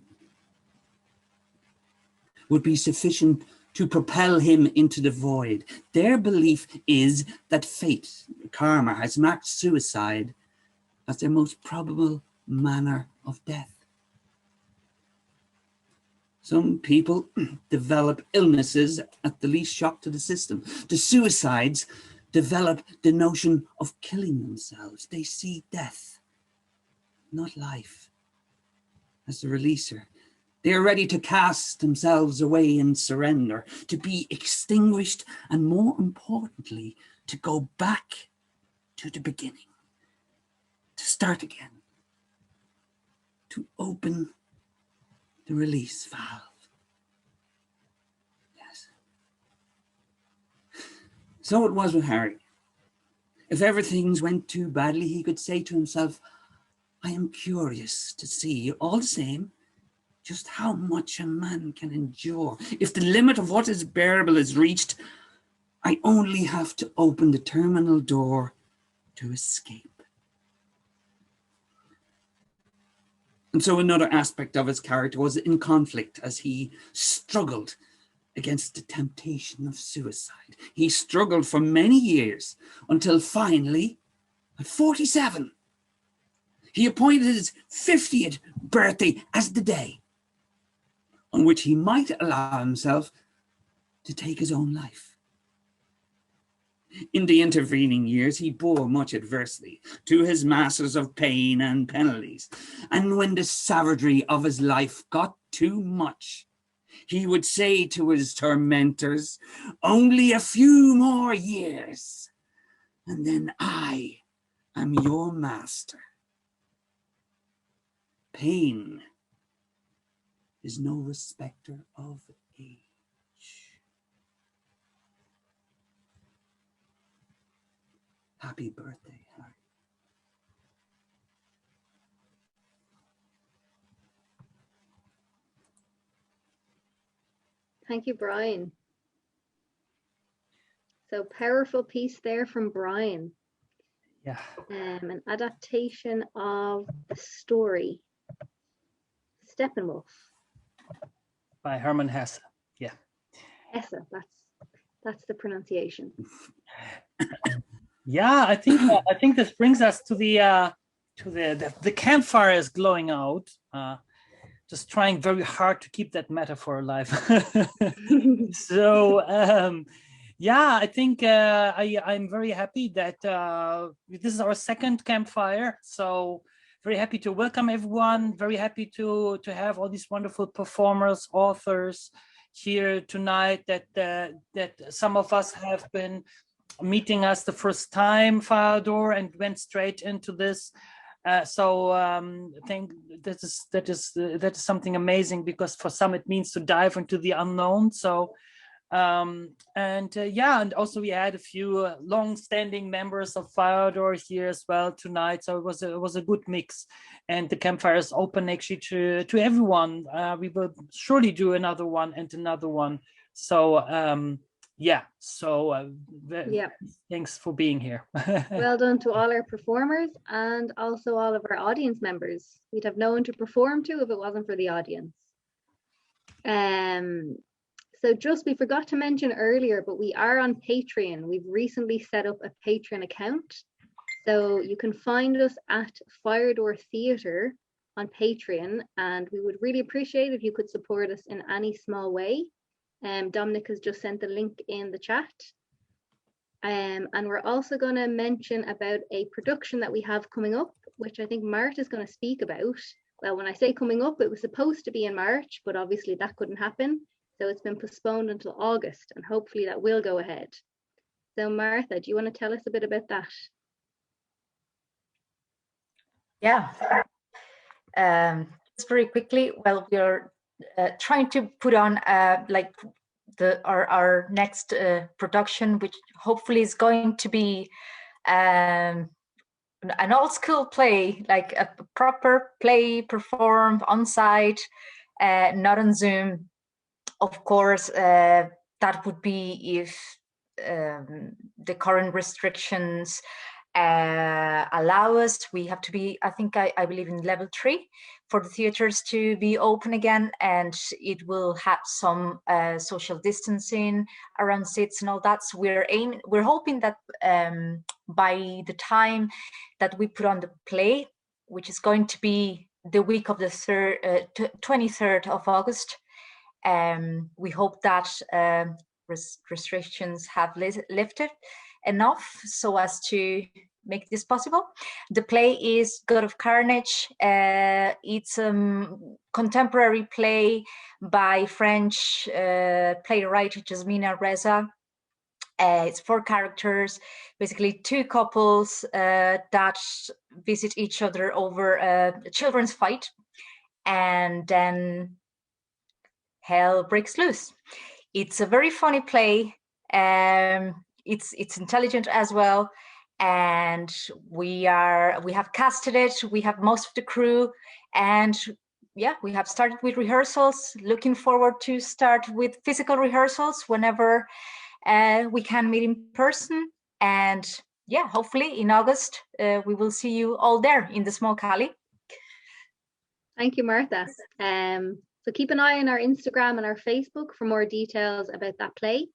would be sufficient to propel him into the void. Their belief is that fate, karma, has marked suicide as their most probable manner of death. Some people develop illnesses at the least shock to the system. The suicides develop the notion of killing themselves. They see death, not life, as the releaser. They are ready to cast themselves away in surrender, to be extinguished, and more importantly, to go back to the beginning, to start again, to open the release valve. Yes. So it was with Harry. If ever things went too badly, he could say to himself, I am curious to see, all the same, just how much a man can endure. If the limit of what is bearable is reached, I only have to open the terminal door to escape. And so another aspect of his character was in conflict as he struggled against the temptation of suicide. He struggled for many years until finally, at 47, he appointed his 50th birthday as the day on which he might allow himself to take his own life. In the intervening years, he bore much adversity to his masses of pain and penalties. And when the savagery of his life got too much, he would say to his tormentors, only a few more years, and then I am your master. Pain is no respecter of age. Happy birthday, Harry. Thank you, Brian. So powerful piece there from Brian. Yeah. An adaptation of the story Steppenwolf By Hermann Hesse. Yeah. Hesse, that's the pronunciation. Yeah, I think this brings us to the campfire is glowing out. Just trying very hard to keep that metaphor alive. So yeah, I think I'm very happy that this is our second campfire. So very happy to welcome everyone. Very happy to have all these wonderful performers, authors here tonight. That some of us have been meeting us the first time, Firedoor, and went straight into this. So I think that is something amazing, because for some it means to dive into the unknown. So yeah, and also we had a few long-standing members of Firedoor here as well tonight. So it was a good mix, and the campfire is open actually to everyone. We will surely do another one and another one. So yeah, so yeah, thanks for being here. Well done to all our performers and also all of our audience members. We'd have no one to perform to if it wasn't for the audience. So just, we forgot to mention earlier, but we are on Patreon. We've recently set up a Patreon account. So you can find us at Firedoor Theatre on Patreon, and we would really appreciate if you could support us in any small way. Dominic has just sent the link in the chat. And we're also going to mention about a production that we have coming up, which I think Martha is going to speak about. Well, when I say coming up, it was supposed to be in March, but obviously that couldn't happen. So it's been postponed until August, and hopefully that will go ahead. So Martha, do you want to tell us a bit about that? Yeah. Just very quickly, well, we're trying to put on like our next production, which hopefully is going to be an old school play, like a proper play performed on site, not on Zoom. Of course, that would be if the current restrictions allow us. We have to be, I think, I believe in level 3 for the theaters to be open again, and it will have some social distancing around seats and all that. So we're hoping that by the time that we put on the play, which is going to be the week of the 23rd of August, we hope that restrictions have lifted enough so as to make this possible. The play is God of Carnage. It's a contemporary play by French playwright Jasmina Reza. It's 4 characters, basically 2 couples that visit each other over a children's fight, and then hell breaks loose. It's a very funny play. It's intelligent as well, and we have casted it. We have most of the crew, and yeah, we have started with rehearsals. Looking forward to start with physical rehearsals whenever we can meet in person. And yeah, hopefully in August we will see you all there in the small Cali. Thank you, Martha. So keep an eye on our Instagram and our Facebook for more details about that play.